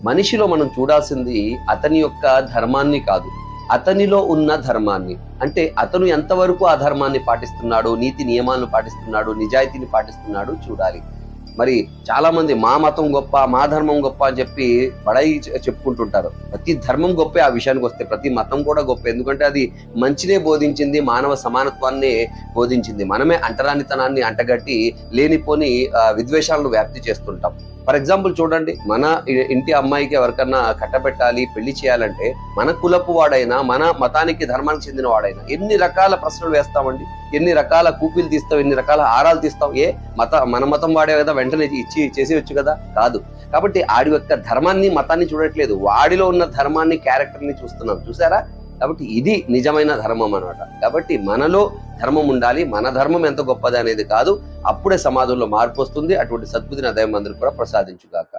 మనిషిలో మనం చూడాల్సింది అతని యొక్క ధర్మాన్ని కాదు, అతనిలో ఉన్న ధర్మాన్ని. అంటే అతను ఎంతవరకు ఆ ధర్మాన్ని పాటిస్తున్నాడు, నీతి నియమాలను పాటిస్తున్నాడు, నిజాయితీని పాటిస్తున్నాడు చూడాలి. మరి చాలా మంది మా మతం గొప్ప, మా ధర్మం గొప్ప అని చెప్పి బడాయి చెప్పుకుంటుంటారు. ప్రతి ధర్మం గొప్పే ఆ విషయానికి వస్తే, ప్రతి మతం కూడా గొప్ప. ఎందుకంటే అది మంచినే బోధించింది, మానవ సమానత్వాన్ని బోధించింది. మనమే అంటరానితనాన్ని అంటగట్టి లేనిపోని విద్వేషాలను వ్యాప్తి చేస్తుంటాం. ఫర్ ఎగ్జాంపుల్ చూడండి, మన ఇంటి అమ్మాయికి ఎవరికన్నా కట్టబెట్టాలి, పెళ్లి చేయాలంటే మన కులపు వాడైనా, మన మతానికి ధర్మానికి చెందిన వాడైనా ఎన్ని రకాల ప్రశ్నలు వేస్తామండి, ఎన్ని రకాల కూపీలు తీస్తాం, ఎన్ని రకాల ఆరాలు తీస్తాం. మన మతం వాడే కదా, వెంటనే ఇచ్చి చేసేయచ్చు కదా? కాదు. కాబట్టి ఆడి యొక్క ధర్మాన్ని, మతాన్ని చూడట్లేదు, వాడిలో ఉన్న ధర్మాన్ని, క్యారెక్టర్ ని చూస్తున్నాం. చూసారా? కాబట్టి ఇది నిజమైన ధర్మం అన్నమాట. కాబట్టి మనలో ధర్మం ఉండాలి, మన ధర్మం ఎంత గొప్పది అనేది కాదు. అప్పుడే సమాజంలో మార్పు వస్తుంది. అటువంటి సద్బుద్ధిని దైవం అందరికీ కూడా ప్రసాదించుగాక.